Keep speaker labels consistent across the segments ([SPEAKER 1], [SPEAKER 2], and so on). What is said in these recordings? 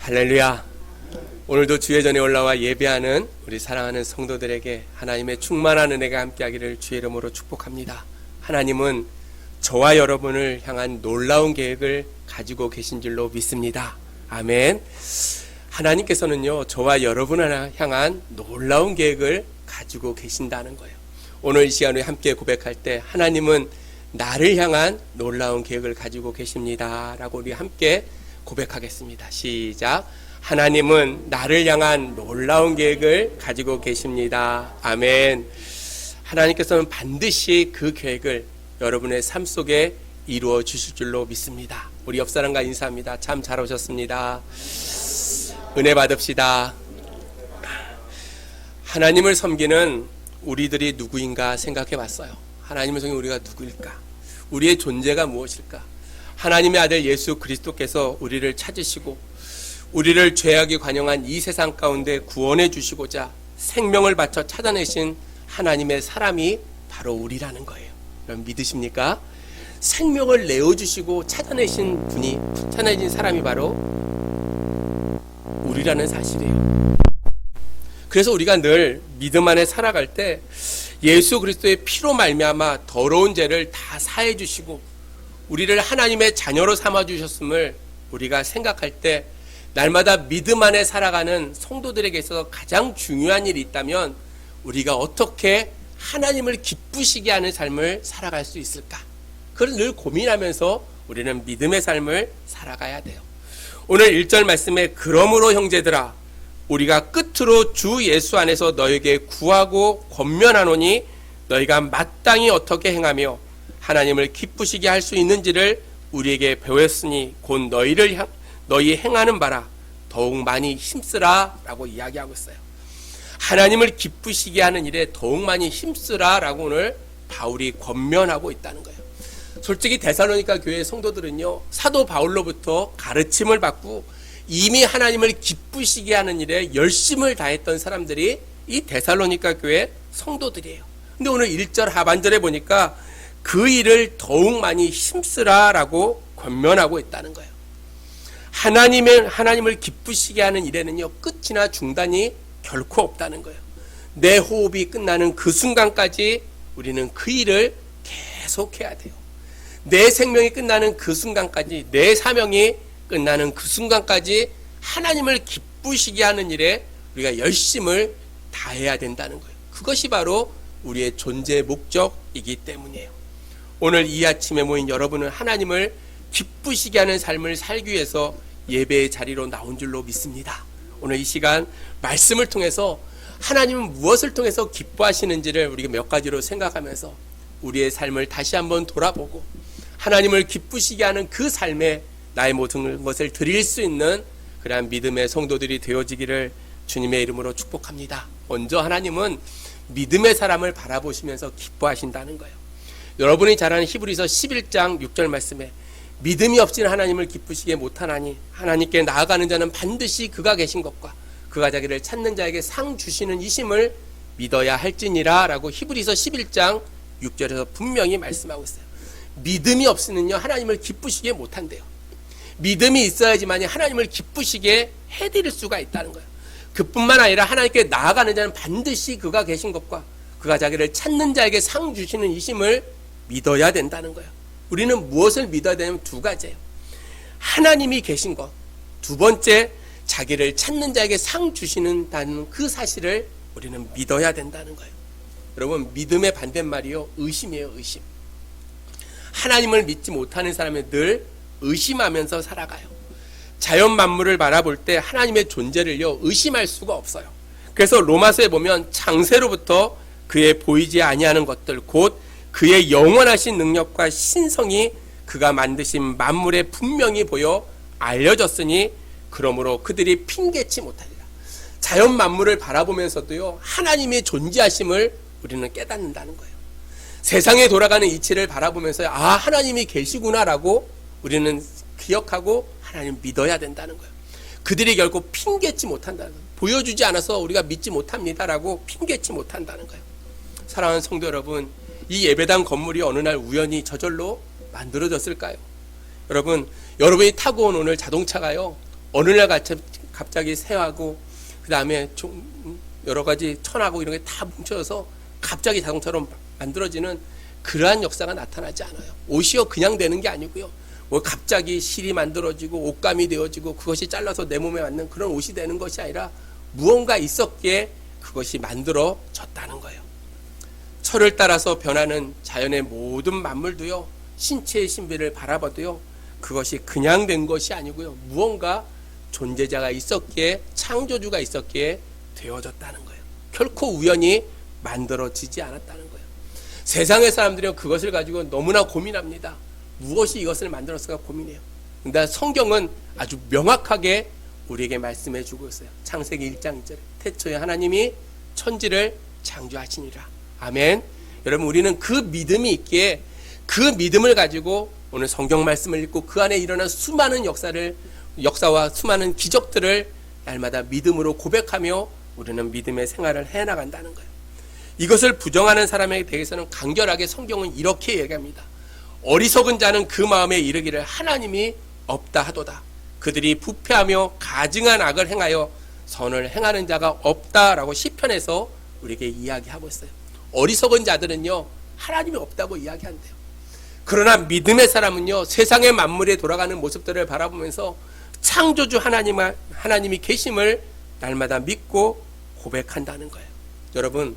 [SPEAKER 1] 할렐루야. 오늘도 주의 전에 올라와 예배하는 우리 사랑하는 성도들에게 하나님의 충만한 은혜가 함께하기를 주의 이름으로 축복합니다. 하나님은 저와 여러분을 향한 놀라운 계획을 가지고 계신 줄로 믿습니다. 아멘. 하나님께서는요, 저와 여러분을 향한 놀라운 계획을 가지고 계신다는 거예요. 오늘 이 시간에 함께 고백할 때 하나님은 나를 향한 놀라운 계획을 가지고 계십니다 라고 우리 함께 고백하겠습니다. 시작. 하나님은 나를 향한 놀라운 계획을 가지고 계십니다. 아멘. 하나님께서는 반드시 그 계획을 여러분의 삶 속에 이루어 주실 줄로 믿습니다. 우리 옆 사람과 인사합니다. 참 잘 오셨습니다. 은혜 받읍시다. 하나님을 섬기는 우리들이 누구인가 생각해 봤어요. 하나님을 섬기는 우리가 누구일까? 우리의 존재가 무엇일까? 하나님의 아들 예수 그리스도께서 우리를 찾으시고 우리를 죄악이 관영한 이 세상 가운데 구원해 주시고자 생명을 바쳐 찾아내신 하나님의 사람이 바로 우리라는 거예요. 여러분 믿으십니까? 생명을 내어주시고 찾아내신 분이, 찾아내신 사람이 바로 우리라는 사실이에요. 그래서 우리가 늘 믿음 안에 살아갈 때 예수 그리스도의 피로 말미암아 더러운 죄를 다 사해 주시고 우리를 하나님의 자녀로 삼아 주셨음을 우리가 생각할 때 날마다 믿음 안에 살아가는 성도들에게 있어서 가장 중요한 일이 있다면 우리가 어떻게 하나님을 기쁘시게 하는 삶을 살아갈 수 있을까? 그걸 늘 고민하면서 우리는 믿음의 삶을 살아가야 돼요. 오늘 1절 말씀에 그러므로 형제들아 우리가 끝으로 주 예수 안에서 너에게 구하고 권면하노니 너희가 마땅히 어떻게 행하며 하나님을 기쁘시게 할 수 있는지를 우리에게 배웠으니 곧 너희 행하는 바라 더욱 많이 힘쓰라 라고 이야기하고 있어요. 하나님을 기쁘시게 하는 일에 더욱 많이 힘쓰라 라고 오늘 바울이 권면하고 있다는 거예요. 솔직히 데살로니가 교회 성도들은요, 사도 바울로부터 가르침을 받고 이미 하나님을 기쁘시게 하는 일에 열심을 다했던 사람들이 이 데살로니가 교회 성도들이에요. 근데 오늘 1절 하반절에 보니까 그 일을 더욱 많이 힘쓰라 라고 권면하고 있다는 거예요. 하나님을 기쁘시게 하는 일에는요, 끝이나 중단이 결코 없다는 거예요. 내 호흡이 끝나는 그 순간까지 우리는 그 일을 계속해야 돼요. 내 생명이 끝나는 그 순간까지, 내 사명이 끝나는 그 순간까지 하나님을 기쁘시게 하는 일에 우리가 열심을 다해야 된다는 거예요. 그것이 바로 우리의 존재의 목적이기 때문이에요. 오늘 이 아침에 모인 여러분은 하나님을 기쁘시게 하는 삶을 살기 위해서 예배의 자리로 나온 줄로 믿습니다. 오늘 이 시간 말씀을 통해서 하나님은 무엇을 통해서 기뻐하시는지를 우리가 몇 가지로 생각하면서 우리의 삶을 다시 한번 돌아보고 하나님을 기쁘시게 하는 그 삶에 나의 모든 것을 드릴 수 있는 그러한 믿음의 성도들이 되어지기를 주님의 이름으로 축복합니다. 먼저 하나님은 믿음의 사람을 바라보시면서 기뻐하신다는 거예요. 여러분이 잘 아는 히브리서 11장 6절 말씀에 믿음이 없이는 하나님을 기쁘시게 못하나니 하나님께 나아가는 자는 반드시 그가 계신 것과 그가 자기를 찾는 자에게 상 주시는 이심을 믿어야 할지니라 라고 히브리서 11장 6절에서 분명히 말씀하고 있어요. 믿음이 없이는요, 하나님을 기쁘시게 못한대요. 믿음이 있어야지만 하나님을 기쁘시게 해드릴 수가 있다는 거예요. 그뿐만 아니라 하나님께 나아가는 자는 반드시 그가 계신 것과 그가 자기를 찾는 자에게 상 주시는 이심을 믿어야 된다는 거예요. 우리는 무엇을 믿어야 되냐면 두 가지예요. 하나님이 계신 것, 두 번째 자기를 찾는 자에게 상 주시는다는 그 사실을 우리는 믿어야 된다는 거예요. 여러분, 믿음의 반대말이요, 의심이에요. 의심. 하나님을 믿지 못하는 사람은 늘 의심하면서 살아가요. 자연 만물을 바라볼 때 하나님의 존재를요, 의심할 수가 없어요. 그래서 로마서에 보면 창세로부터 그의 보이지 아니하는 것들, 곧 그의 영원하신 능력과 신성이 그가 만드신 만물에 분명히 보여 알려졌으니 그러므로 그들이 핑계치 못하리라. 자연 만물을 바라보면서도요, 하나님의 존재하심을 우리는 깨닫는다는 거예요. 세상에 돌아가는 이치를 바라보면서 하나님이 계시구나라고 우리는 기억하고 하나님 믿어야 된다는 거예요. 그들이 결코 핑계치 못한다는 거예요. 보여주지 않아서 우리가 믿지 못합니다라고 핑계치 못한다는 거예요. 사랑하는 성도 여러분, 이 예배당 건물이 어느 날 우연히 저절로 만들어졌을까요? 여러분, 여러분이 타고 온 오늘 자동차가요, 어느 날 갑자기 새하고 그 다음에 여러 가지 천하고 이런 게 다 뭉쳐져서 갑자기 자동차로 만들어지는 그러한 역사가 나타나지 않아요. 옷이요 그냥 되는 게 아니고요. 뭐 갑자기 실이 만들어지고 옷감이 되어지고 그것이 잘라서 내 몸에 맞는 그런 옷이 되는 것이 아니라 무언가 있었기에 그것이 만들어졌다는 거예요. 철을 따라서 변하는 자연의 모든 만물도요, 신체의 신비를 바라봐도요, 그것이 그냥 된 것이 아니고요, 무언가 존재자가 있었기에, 창조주가 있었기에 되어졌다는 거예요. 결코 우연히 만들어지지 않았다는 거예요. 세상의 사람들은 그것을 가지고 너무나 고민합니다. 무엇이 이것을 만들었을까 고민해요. 근데 성경은 아주 명확하게 우리에게 말씀해 주고 있어요. 창세기 1장 2절에 태초에 하나님이 천지를 창조하시니라. 아멘. 여러분, 우리는 그 믿음이 있기에 그 믿음을 가지고 오늘 성경 말씀을 읽고 그 안에 일어난 수많은 역사와 수많은 기적들을 날마다 믿음으로 고백하며 우리는 믿음의 생활을 해나간다는 거예요. 이것을 부정하는 사람에 대해서는 간결하게 성경은 이렇게 얘기합니다. 어리석은 자는 그 마음에 이르기를 하나님이 없다 하도다. 그들이 부패하며 가증한 악을 행하여 선을 행하는 자가 없다라고 시편에서 우리에게 이야기하고 있어요. 어리석은 자들은요, 하나님이 없다고 이야기한대요. 그러나 믿음의 사람은요, 세상의 만물에 돌아가는 모습들을 바라보면서 창조주 하나님이 계심을 날마다 믿고 고백한다는 거예요. 여러분,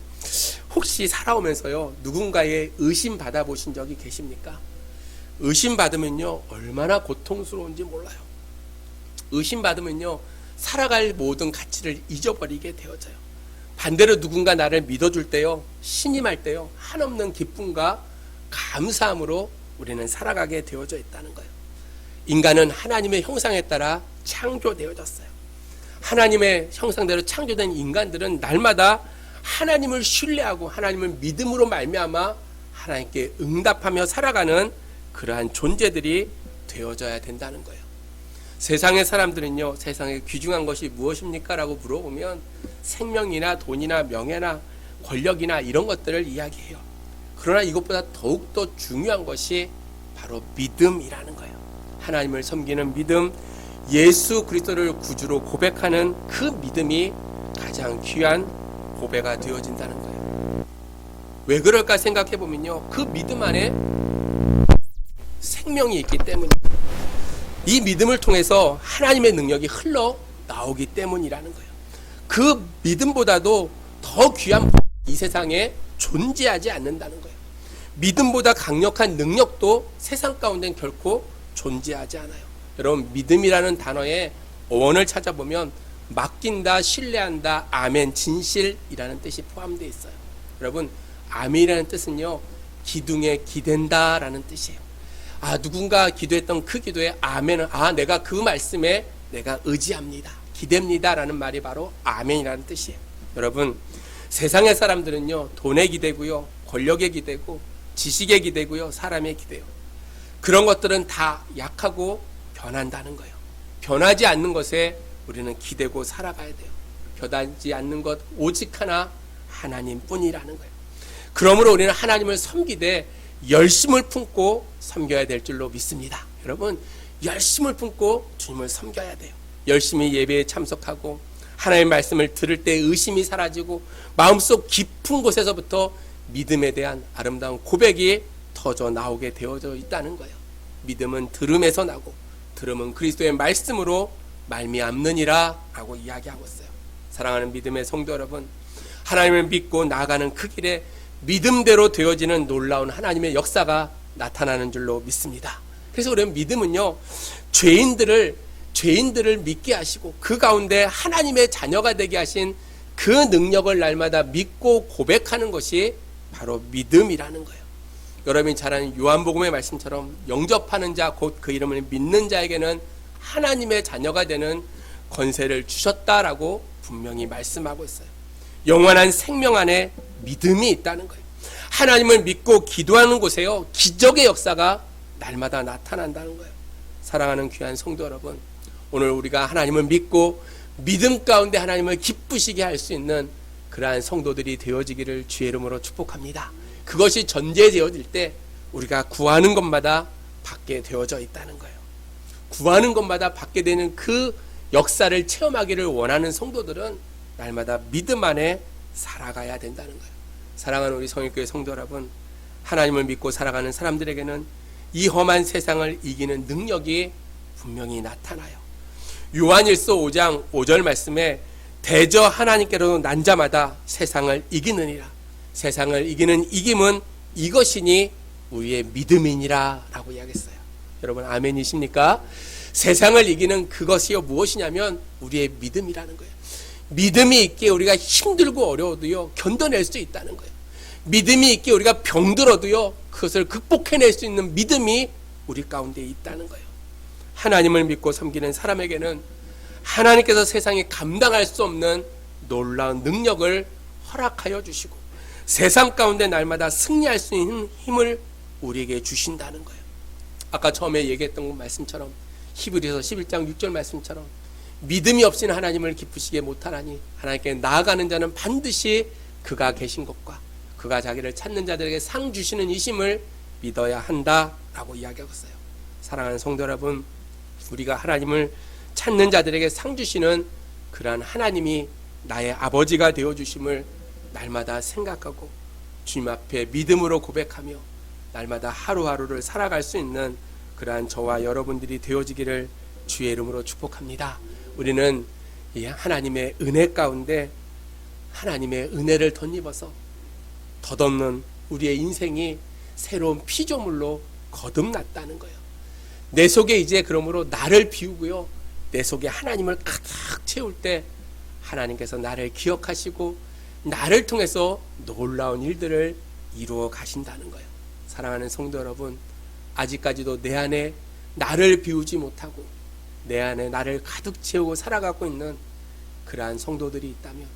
[SPEAKER 1] 혹시 살아오면서요, 누군가의 의심 받아보신 적이 계십니까? 의심 받으면요, 얼마나 고통스러운지 몰라요. 의심 받으면요, 살아갈 모든 가치를 잊어버리게 되어져요. 반대로 누군가 나를 믿어줄 때요, 신임할 때요, 한없는 기쁨과 감사함으로 우리는 살아가게 되어져 있다는 거예요. 인간은 하나님의 형상에 따라 창조되어졌어요. 하나님의 형상대로 창조된 인간들은 날마다 하나님을 신뢰하고 하나님을 믿음으로 말미암아 하나님께 응답하며 살아가는 그러한 존재들이 되어져야 된다는 거예요. 세상의 사람들은요, 세상에 귀중한 것이 무엇입니까? 라고 물어보면 생명이나 돈이나 명예나 권력이나 이런 것들을 이야기해요. 그러나 이것보다 더욱더 중요한 것이 바로 믿음이라는 거예요. 하나님을 섬기는 믿음, 예수 그리스도를 구주로 고백하는 그 믿음이 가장 귀한 고배가 되어진다는 거예요. 왜 그럴까 생각해 보면요, 그 믿음 안에 생명이 있기 때문이에요. 이 믿음을 통해서 하나님의 능력이 흘러 나오기 때문이라는 거예요. 그 믿음보다도 더 귀한 이 세상에 존재하지 않는다는 거예요. 믿음보다 강력한 능력도 세상 가운데는 결코 존재하지 않아요. 여러분, 믿음이라는 단어의 어원을 찾아보면 맡긴다, 신뢰한다, 아멘, 진실이라는 뜻이 포함되어 있어요. 여러분, 아멘이라는 뜻은요, 기둥에 기댄다라는 뜻이에요. 누군가 기도했던 그 기도에 아멘은, 내가 그 말씀에 내가 의지합니다, 기댑니다 라는 말이 바로 아멘이라는 뜻이에요. 여러분, 세상의 사람들은요, 돈에 기대고요, 권력에 기대고, 지식에 기대고요, 사람에 기대요. 그런 것들은 다 약하고 변한다는 거예요. 변하지 않는 것에 우리는 기대고 살아가야 돼요. 변하지 않는 것 오직 하나님뿐이라는 거예요. 그러므로 우리는 하나님을 섬기되 열심을 품고 섬겨야 될 줄로 믿습니다. 여러분, 열심을 품고 주님을 섬겨야 돼요. 열심히 예배에 참석하고 하나님의 말씀을 들을 때 의심이 사라지고 마음속 깊은 곳에서부터 믿음에 대한 아름다운 고백이 터져 나오게 되어져 있다는 거예요. 믿음은 들음에서 나고 들음은 그리스도의 말씀으로 말미암느니라 라고 이야기하고 있어요. 사랑하는 믿음의 성도 여러분, 하나님을 믿고 나아가는 그 길에 믿음대로 되어지는 놀라운 하나님의 역사가 나타나는 줄로 믿습니다. 그래서 우리는 믿음은요, 죄인들을 믿게 하시고 그 가운데 하나님의 자녀가 되게 하신 그 능력을 날마다 믿고 고백하는 것이 바로 믿음이라는 거예요. 여러분이 잘 아는 요한복음의 말씀처럼 영접하는 자 곧 그 이름을 믿는 자에게는 하나님의 자녀가 되는 권세를 주셨다라고 분명히 말씀하고 있어요. 영원한 생명 안에 믿음이 있다는 거예요. 하나님을 믿고 기도하는 곳에요, 기적의 역사가 날마다 나타난다는 거예요. 사랑하는 귀한 성도 여러분, 오늘 우리가 하나님을 믿고 믿음 가운데 하나님을 기쁘시게 할 수 있는 그러한 성도들이 되어지기를 주의 이름으로 축복합니다. 그것이 전제되어질 때 우리가 구하는 것마다 받게 되어져 있다는 거예요. 구하는 것마다 받게 되는 그 역사를 체험하기를 원하는 성도들은 날마다 믿음 안에 살아가야 된다는 거예요. 사랑하는 우리 성일교회 성도 여러분, 하나님을 믿고 살아가는 사람들에게는 이 험한 세상을 이기는 능력이 분명히 나타나요. 요한일서 5장 5절 말씀에 대저 하나님께로 난 자마다 세상을 이기느니라. 세상을 이기는 이김은 이것이니 우리의 믿음이니라 라고 이야기했어요. 여러분 아멘이십니까? 세상을 이기는 그것이 무엇이냐면 우리의 믿음이라는 거예요. 믿음이 있기에 우리가 힘들고 어려워도요 견뎌낼 수 있다는 거예요. 믿음이 있기에 우리가 병들어도요 그것을 극복해낼 수 있는 믿음이 우리 가운데 있다는 거예요. 하나님을 믿고 섬기는 사람에게는 하나님께서 세상에 감당할 수 없는 놀라운 능력을 허락하여 주시고 세상 가운데 날마다 승리할 수 있는 힘을 우리에게 주신다는 거예요. 아까 처음에 얘기했던 말씀처럼 히브리서 11장 6절 말씀처럼 믿음이 없이는 하나님을 기쁘시게 못하나니 하나님께 나아가는 자는 반드시 그가 계신 것과 그가 자기를 찾는 자들에게 상 주시는 이심을 믿어야 한다라고 이야기하고 있어요. 사랑하는 성도 여러분, 우리가 하나님을 찾는 자들에게 상 주시는 그러한 하나님이 나의 아버지가 되어주심을 날마다 생각하고 주님 앞에 믿음으로 고백하며 날마다 하루하루를 살아갈 수 있는 그러한 저와 여러분들이 되어지기를 주의 이름으로 축복합니다. 우리는 이 하나님의 은혜 가운데 하나님의 은혜를 덧입어서 덧없는 우리의 인생이 새로운 피조물로 거듭났다는 거예요. 내 속에 이제 그러므로 나를 비우고요 내 속에 하나님을 가득 채울 때 하나님께서 나를 기억하시고 나를 통해서 놀라운 일들을 이루어 가신다는 거예요. 사랑하는 성도 여러분, 아직까지도 내 안에 나를 비우지 못하고 내 안에 나를 가득 채우고 살아가고 있는 그러한 성도들이 있다면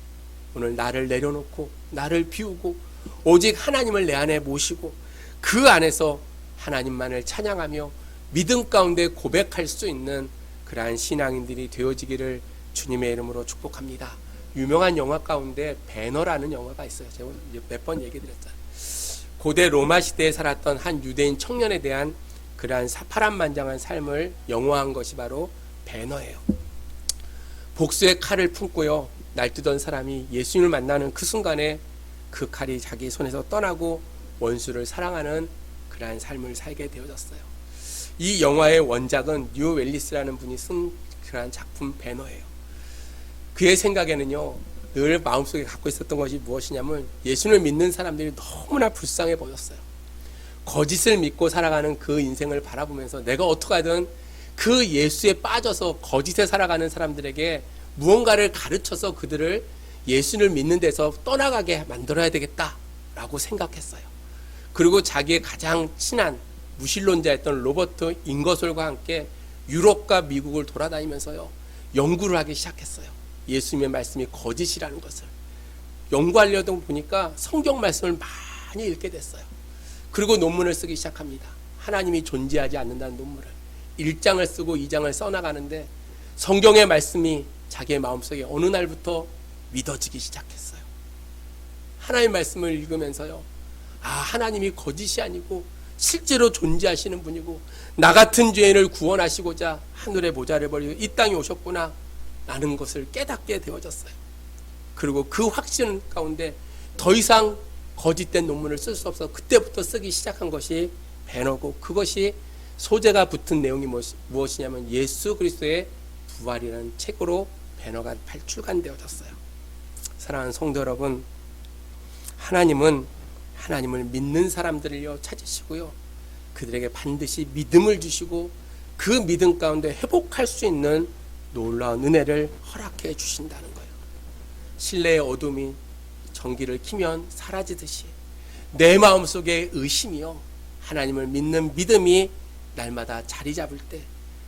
[SPEAKER 1] 오늘 나를 내려놓고 나를 비우고 오직 하나님을 내 안에 모시고 그 안에서 하나님만을 찬양하며 믿음 가운데 고백할 수 있는 그러한 신앙인들이 되어지기를 주님의 이름으로 축복합니다. 유명한 영화 가운데 배너라는 영화가 있어요. 제가 몇 번 얘기 드렸잖아요. 고대 로마 시대에 살았던 한 유대인 청년에 대한 그러한 파란만장한 삶을 영화한 것이 바로 배너예요. 복수의 칼을 품고요 날뛰던 사람이 예수님을 만나는 그 순간에 그 칼이 자기 손에서 떠나고 원수를 사랑하는 그러한 삶을 살게 되어졌어요. 이 영화의 원작은 뉴 웰리스라는 분이 쓴 그러한 작품 배너예요. 그의 생각에는요 늘 마음속에 갖고 있었던 것이 무엇이냐면 예수를 믿는 사람들이 너무나 불쌍해 보였어요. 거짓을 믿고 살아가는 그 인생을 바라보면서 내가 어떻게 하든 그 예수에 빠져서 거짓에 살아가는 사람들에게 무언가를 가르쳐서 그들을 예수를 믿는 데서 떠나가게 만들어야 되겠다라고 생각했어요. 그리고 자기의 가장 친한 무신론자였던 로버트 잉거솔과 함께 유럽과 미국을 돌아다니면서요 연구를 하기 시작했어요. 예수님의 말씀이 거짓이라는 것을 연구하려다 보니까 성경 말씀을 많이 읽게 됐어요. 그리고 논문을 쓰기 시작합니다. 하나님이 존재하지 않는다는 논문을 1장을 쓰고 2장을 써나가는데 성경의 말씀이 자기의 마음속에 어느 날부터 믿어지기 시작했어요. 하나님의 말씀을 읽으면서요 하나님이 거짓이 아니고 실제로 존재하시는 분이고 나 같은 죄인을 구원하시고자 하늘의 보좌를 버리고 이 땅에 오셨구나 라는 것을 깨닫게 되어졌어요. 그리고 그 확신 가운데 더 이상 거짓된 논문을 쓸 수 없어 그때부터 쓰기 시작한 것이 배너고 그것이 소재가 붙은 내용이 무엇이냐면 예수 그리스도의 부활이라는 책으로 배너가 출간되어졌어요. 사랑하는 성도 여러분, 하나님은 하나님을 믿는 사람들을요 찾으시고요 그들에게 반드시 믿음을 주시고 그 믿음 가운데 회복할 수 있는 놀라운 은혜를 허락해 주신다는 거예요. 실내의 어둠이 전기를 켜면 사라지듯이 내 마음속에 의심이요 하나님을 믿는 믿음이 날마다 자리 잡을 때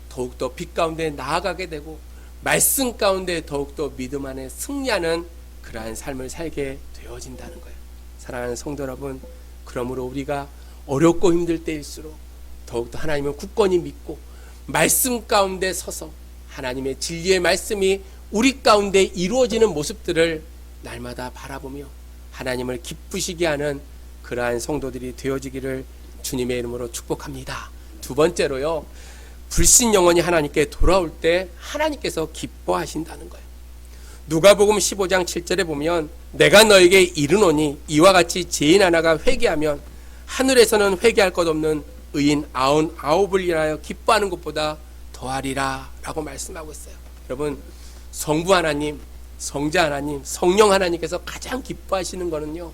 [SPEAKER 1] 더욱더 빛 가운데 나아가게 되고 말씀 가운데 더욱더 믿음 안에 승리하는 그러한 삶을 살게 되어진다는 거예요. 사랑하는 성도 여러분, 그러므로 우리가 어렵고 힘들 때일수록 더욱더 하나님을 굳건히 믿고 말씀 가운데 서서 하나님의 진리의 말씀이 우리 가운데 이루어지는 모습들을 날마다 바라보며 하나님을 기쁘시게 하는 그러한 성도들이 되어지기를 주님의 이름으로 축복합니다. 두 번째로요, 불신 영혼이 하나님께 돌아올 때 하나님께서 기뻐하신다는 거예요. 누가복음 15장 7절에 보면 내가 너에게 이르노니 이와 같이 죄인 하나가 회개하면 하늘에서는 회개할 것 없는 의인 99을 인하여 기뻐하는 것보다 더하리라 라고 말씀하고 있어요. 여러분, 성부 하나님, 성자 하나님, 성령 하나님께서 가장 기뻐하시는 것은요,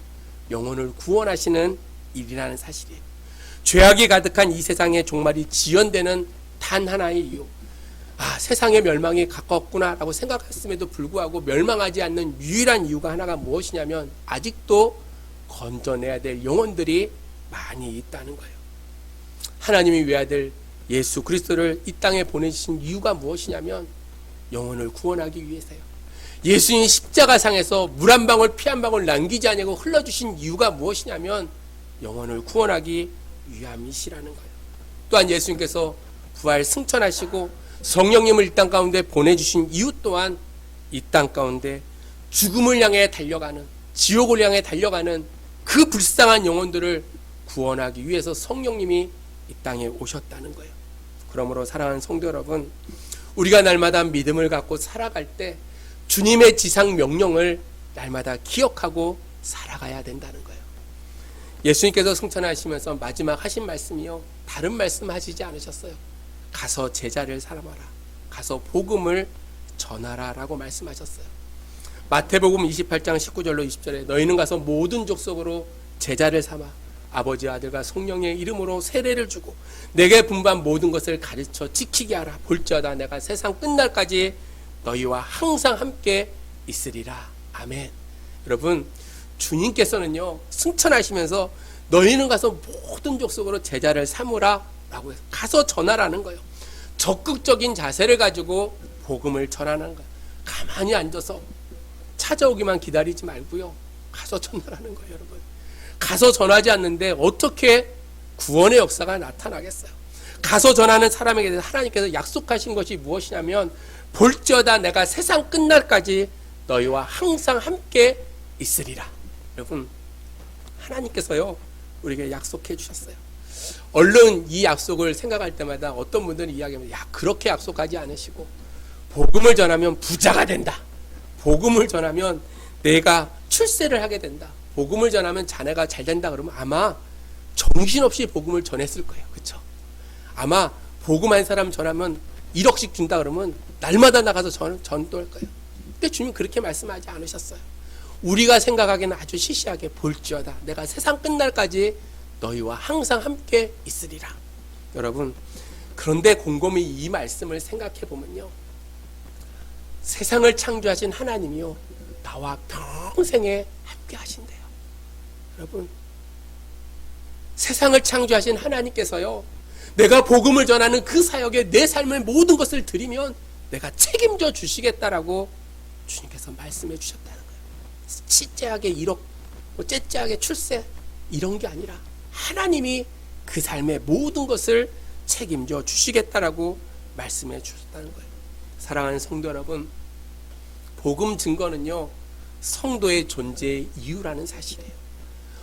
[SPEAKER 1] 영혼을 구원하시는 일이라는 사실이에요. 죄악이 가득한 이 세상에 종말이 지연되는 단 하나의 이유, 세상의 멸망이 가까웠구나 라고 생각했음에도 불구하고 멸망하지 않는 유일한 이유가 하나가 무엇이냐면 아직도 건져내야 될 영혼들이 많이 있다는 거예요. 하나님이 외아들 예수 그리스도를 이 땅에 보내주신 이유가 무엇이냐면 영혼을 구원하기 위해서요. 예수님 십자가상에서 물 한 방울 피 한 방울 남기지 않고 흘러주신 이유가 무엇이냐면 영혼을 구원하기 위함이시라는 거예요. 또한 예수님께서 부활 승천하시고 성령님을 이 땅 가운데 보내주신 이유 또한 이 땅 가운데 죽음을 향해 달려가는, 지옥을 향해 달려가는 그 불쌍한 영혼들을 구원하기 위해서 성령님이 이 땅에 오셨다는 거예요. 그러므로 사랑하는 성도 여러분, 우리가 날마다 믿음을 갖고 살아갈 때 주님의 지상 명령을 날마다 기억하고 살아가야 된다는 거예요. 예수님께서 승천하시면서 마지막 하신 말씀이요, 다른 말씀 하시지 않으셨어요. 가서 제자를 삼아라, 가서 복음을 전하라 라고 말씀하셨어요. 마태복음 28장 19절로 20절에 너희는 가서 모든 족속으로 제자를 삼아 아버지 아들과 성령의 이름으로 세례를 주고 내게 분부한 모든 것을 가르쳐 지키게 하라. 볼지어다 내가 세상 끝날까지 너희와 항상 함께 있으리라. 아멘. 여러분, 주님께서는요, 승천하시면서 너희는 가서 모든 족속으로 제자를 삼으라 라고 해서 가서 전하라는 거예요. 적극적인 자세를 가지고 복음을 전하는 거예요. 가만히 앉아서 찾아오기만 기다리지 말고요, 가서 전하라는 거예요. 여러분, 가서 전하지 않는데 어떻게 구원의 역사가 나타나겠어요? 가서 전하는 사람에게 대해서 하나님께서 약속하신 것이 무엇이냐면 볼지어다 내가 세상 끝날까지 너희와 항상 함께 있으리라. 여러분, 하나님께서요 우리에게 약속해 주셨어요. 얼른 이 약속을 생각할 때마다 어떤 분들은 이야기합니다. 야, 그렇게 약속하지 않으시고 복음을 전하면 부자가 된다, 복음을 전하면 내가 출세를 하게 된다, 복음을 전하면 자네가 잘 된다, 그러면 아마 정신없이 복음을 전했을 거예요. 그렇죠? 아마 복음 한 사람 전하면 1억씩 준다 그러면 날마다 나가서 전도할 거예요. 근데 주님 그렇게 말씀하지 않으셨어요. 우리가 생각하기에는 아주 시시하게 볼지어다 내가 세상 끝날까지 너희와 항상 함께 있으리라. 여러분, 그런데 곰곰이 이 말씀을 생각해 보면요, 세상을 창조하신 하나님이요 나와 평생에 함께 하신대요. 여러분, 세상을 창조하신 하나님께서요 내가 복음을 전하는 그 사역에 내 삶의 모든 것을 드리면 내가 책임져 주시겠다라고 주님께서 말씀해 주셨다는 거예요. 찌찌하게 1억, 째째하게 출세 이런 게 아니라 하나님이 그 삶의 모든 것을 책임져 주시겠다라고 말씀해 주셨다는 거예요. 사랑하는 성도 여러분, 복음 증거는요 성도의 존재의 이유라는 사실이에요.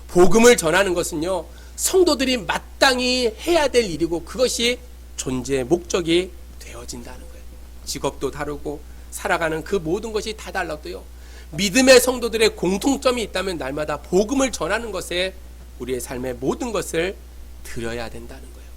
[SPEAKER 1] 복음을 전하는 것은요 성도들이 마땅히 해야 될 일이고 그것이 존재의 목적이 되어진다는 거예요. 직업도 다르고 살아가는 그 모든 것이 다 달라도요, 믿음의 성도들의 공통점이 있다면 날마다 복음을 전하는 것에 우리의 삶의 모든 것을 드려야 된다는 거예요.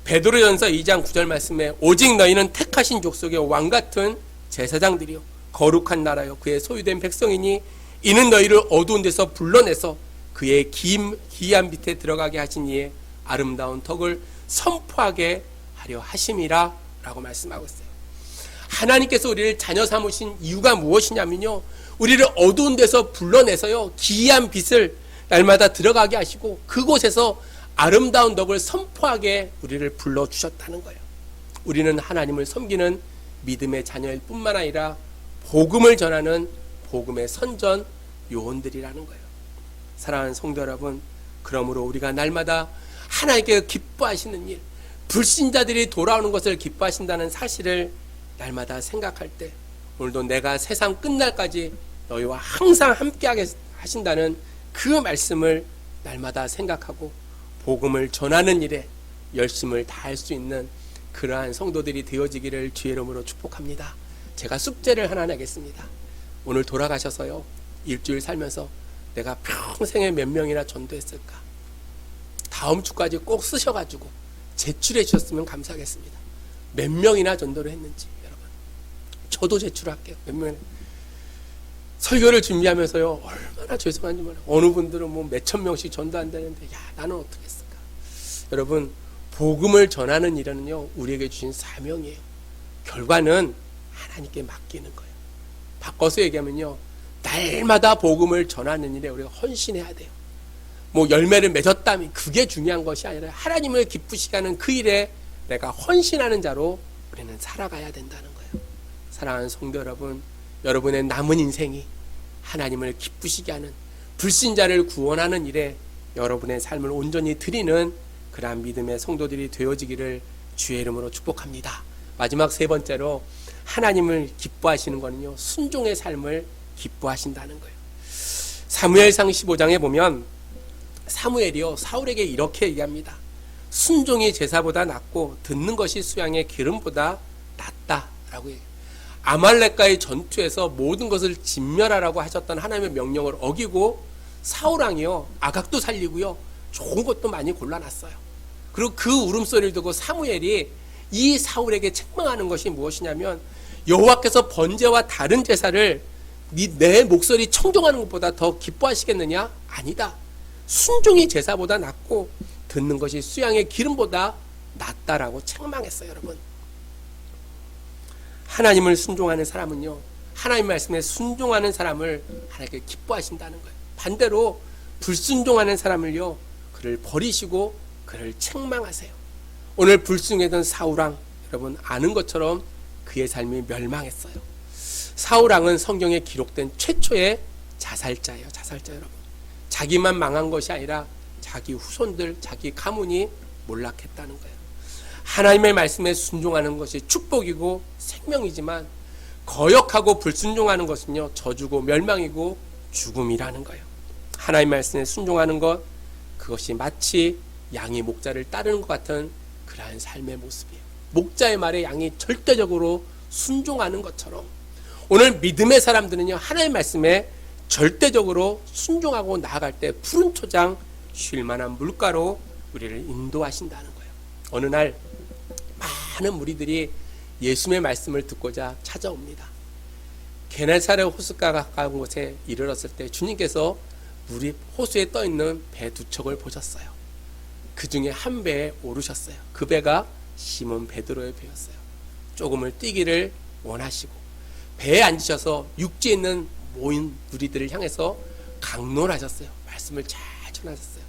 [SPEAKER 1] 베드로전서 2장 9절 말씀에 오직 너희는 택하신 족속의 왕같은 제사장들이요 거룩한 나라요 그의 소유된 백성이니 이는 너희를 어두운 데서 불러내서 그의 기이한 밑에 들어가게 하신 이의 아름다운 덕을 선포하게 하려 하심이라 라고 말씀하고 있어요. 하나님께서 우리를 자녀 삼으신 이유가 무엇이냐면요, 우리를 어두운 데서 불러내서요 기이한 빛을 날마다 들어가게 하시고 그곳에서 아름다운 덕을 선포하게 우리를 불러주셨다는 거예요. 우리는 하나님을 섬기는 믿음의 자녀일 뿐만 아니라 복음을 전하는 복음의 선전 요원들이라는 거예요. 사랑하는 성도 여러분, 그러므로 우리가 날마다 하나님께 기뻐하시는 일, 불신자들이 돌아오는 것을 기뻐하신다는 사실을 날마다 생각할 때 오늘도 내가 세상 끝날까지 너희와 항상 함께 하신다는 그 말씀을 날마다 생각하고 복음을 전하는 일에 열심을 다할 수 있는 그러한 성도들이 되어지기를 주의 이름으로 축복합니다. 제가 숙제를 하나 내겠습니다. 오늘 돌아가셔서요, 일주일 살면서 내가 평생에 몇 명이나 전도했을까? 다음 주까지 꼭 쓰셔가지고 제출해 주셨으면 감사하겠습니다. 몇 명이나 전도를 했는지. 여러분, 저도 제출할게요. 몇 명이나. 설교를 준비하면서요, 얼마나 죄송한지 몰라요. 어느 분들은 뭐 몇천 명씩 전도한다는데, 야, 나는 어떻게 했을까? 여러분, 복음을 전하는 일은요, 우리에게 주신 사명이에요. 결과는 하나님께 맡기는 거예요. 바꿔서 얘기하면요, 날마다 복음을 전하는 일에 우리가 헌신해야 돼요. 뭐 열매를 맺었다면 그게 중요한 것이 아니라 하나님을 기쁘시게 하는 그 일에 내가 헌신하는 자로 우리는 살아가야 된다는 거예요. 사랑하는 성도 여러분, 여러분의 남은 인생이 하나님을 기쁘시게 하는, 불신자를 구원하는 일에 여러분의 삶을 온전히 드리는 그러한 믿음의 성도들이 되어지기를 주의 이름으로 축복합니다. 마지막 세 번째로, 하나님을 기뻐하시는 거는요, 순종의 삶을 기뻐하신다는 거예요. 사무엘상 15장에 보면 사무엘이요, 사울에게 이렇게 얘기합니다. 순종이 제사보다 낫고 듣는 것이 수양의 기름보다 낫다라고 얘기해요. 아말렉과의 전투에서 모든 것을 진멸하라고 하셨던 하나님의 명령을 어기고 사울왕이요, 아각도 살리고요, 좋은 것도 많이 골라놨어요. 그리고 그 울음소리를 듣고 사무엘이 이 사울에게 책망하는 것이 무엇이냐면, 여호와께서 번제와 다른 제사를 내 목소리 청종하는 것보다 더 기뻐하시겠느냐? 아니다. 순종이 제사보다 낫고 듣는 것이 수양의 기름보다 낫다라고 책망했어요. 여러분, 하나님을 순종하는 사람은요, 하나님 말씀에 순종하는 사람을 하나님께 기뻐하신다는 거예요. 반대로 불순종하는 사람을요, 그를 버리시고 그를 책망하세요. 오늘 불순종했던 사울왕, 여러분 아는 것처럼 그의 삶이 멸망했어요. 사울왕은 성경에 기록된 최초의 자살자예요. 자살자. 여러분, 자기만 망한 것이 아니라 자기 후손들, 자기 가문이 몰락했다는 거예요. 하나님의 말씀에 순종하는 것이 축복이고 생명이지만, 거역하고 불순종하는 것은요, 저주고 멸망이고 죽음이라는 거예요. 하나님 말씀에 순종하는 것, 그것이 마치 양이 목자를 따르는 것 같은 그러한 삶의 모습이에요. 목자의 말에 양이 절대적으로 순종하는 것처럼, 오늘 믿음의 사람들은요, 하나님의 말씀에 절대적으로 순종하고 나아갈 때 푸른 초장, 쉴만한 물가로 우리를 인도하신다는 거예요. 어느 날 많은 무리들이 예수님의 말씀을 듣고자 찾아옵니다. 게네사렛 호숫가 가까운 곳에 이르렀을 때 주님께서 물이 호수에 떠있는 배 두 척을 보셨어요. 그 중에 한 배에 오르셨어요. 그 배가 시몬 베드로의 배였어요. 조금을 뛰기를 원하시고 배에 앉으셔서 육지에 있는 모인 무리들을 향해서 강론하셨어요. 말씀을 잘 전하셨어요.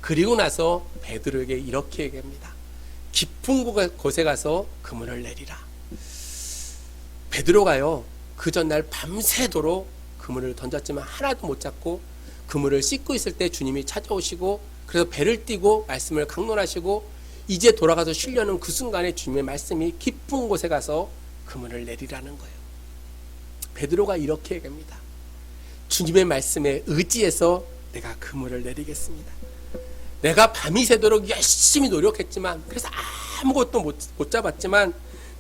[SPEAKER 1] 그리고 나서 베드로에게 이렇게 얘기합니다. 깊은 곳에 가서 그물을 내리라. 베드로가요, 그 전날 밤새도록 그물을 던졌지만 하나도 못 잡고, 그물을 씻고 있을 때 주님이 찾아오시고, 그래서 배를 띄고 말씀을 강론하시고 이제 돌아가서 쉬려는 그 순간에 주님의 말씀이 깊은 곳에 가서 그물을 내리라는 거예요. 베드로가 이렇게 얘기합니다. 주님의 말씀에 의지해서 내가 그물을 내리겠습니다. 내가 밤이 새도록 열심히 노력했지만, 그래서 아무것도 못 잡았지만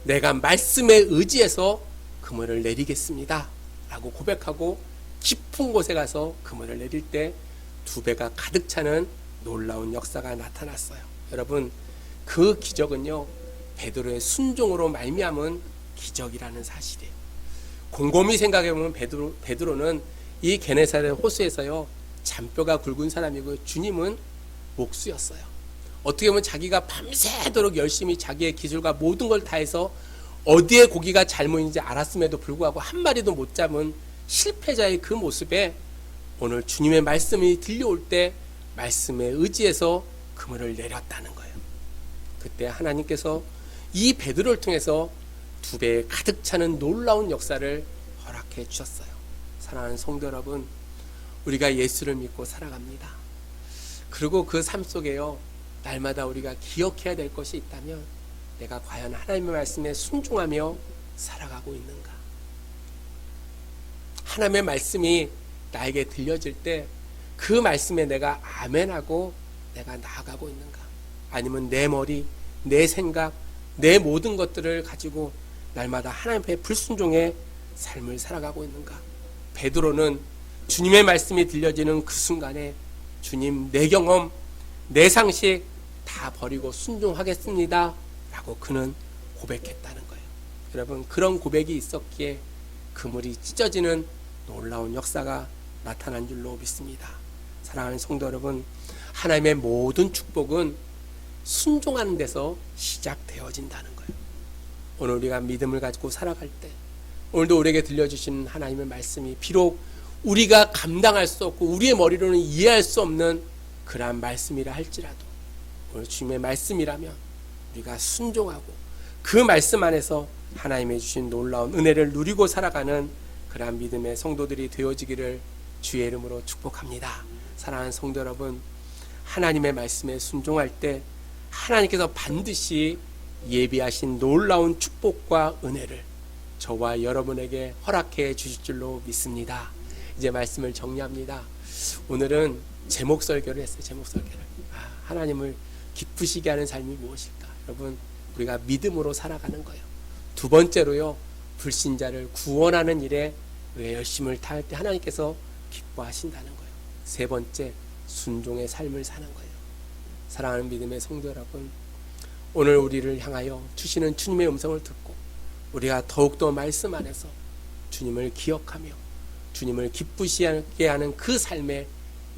[SPEAKER 1] 내가 말씀에 의지해서 그물을 내리겠습니다 라고 고백하고 깊은 곳에 가서 그물을 내릴 때 두 배가 가득 차는 놀라운 역사가 나타났어요. 여러분, 그 기적은요, 베드로의 순종으로 말미암은 기적이라는 사실이에요. 곰곰이 생각해보면 베드로는 이 게네사렛 호수에서요, 잔뼈가 굵은 사람이고 주님은 목수였어요. 어떻게 보면 자기가 밤새도록 열심히 자기의 기술과 모든 걸 다해서 어디에 고기가 잘 모이는지 알았음에도 불구하고 한 마리도 못 잡은 실패자의 그 모습에 오늘 주님의 말씀이 들려올 때 말씀에 의지해서 그물을 내렸다는 거예요. 그때 하나님께서 이 베드로를 통해서 두 배에 가득 차는 놀라운 역사를 허락해 주셨어요. 사랑하는 성도 여러분, 우리가 예수를 믿고 살아갑니다. 그리고 그 삶 속에요, 날마다 우리가 기억해야 될 것이 있다면, 내가 과연 하나님의 말씀에 순종하며 살아가고 있는가? 하나님의 말씀이 나에게 들려질 때 그 말씀에 내가 아멘하고 내가 나아가고 있는가? 아니면 내 머리, 내 생각, 내 모든 것들을 가지고 날마다 하나님 앞에 불순종의 삶을 살아가고 있는가? 베드로는 주님의 말씀이 들려지는 그 순간에 주님, 내 경험, 내 상식 다 버리고 순종하겠습니다 라고 그는 고백했다는 거예요. 여러분, 그런 고백이 있었기에 그물이 찢어지는 놀라운 역사가 나타난 줄로 믿습니다. 사랑하는 성도 여러분, 하나님의 모든 축복은 순종하는 데서 시작되어진다는 거예요. 오늘 우리가 믿음을 가지고 살아갈 때, 오늘도 우리에게 들려주신 하나님의 말씀이 비록 우리가 감당할 수 없고 우리의 머리로는 이해할 수 없는 그러한 말씀이라 할지라도 오늘 주님의 말씀이라면 우리가 순종하고 그 말씀 안에서 하나님의 주신 놀라운 은혜를 누리고 살아가는 그러한 믿음의 성도들이 되어지기를 주의 이름으로 축복합니다. 사랑하는 성도 여러분, 하나님의 말씀에 순종할 때 하나님께서 반드시 예비하신 놀라운 축복과 은혜를 저와 여러분에게 허락해 주실 줄로 믿습니다. 이제 말씀을 정리합니다. 오늘은 제목 설교를 했어요. 제목 설교를. 하나님을 기쁘시게 하는 삶이 무엇일까? 여러분, 우리가 믿음으로 살아가는 거예요. 두 번째로요, 불신자를 구원하는 일에 우리가 열심을 다할 때 하나님께서 기뻐하신다는 거예요. 세 번째, 순종의 삶을 사는 거예요. 사랑하는 믿음의 성도 여러분, 오늘 우리를 향하여 주시는 주님의 음성을 듣고 우리가 더욱더 말씀 안에서 주님을 기억하며 주님을 기쁘시게 하는 그 삶에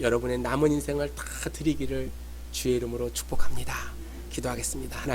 [SPEAKER 1] 여러분의 남은 인생을 다 드리기를 주의 이름으로 축복합니다. 기도하겠습니다.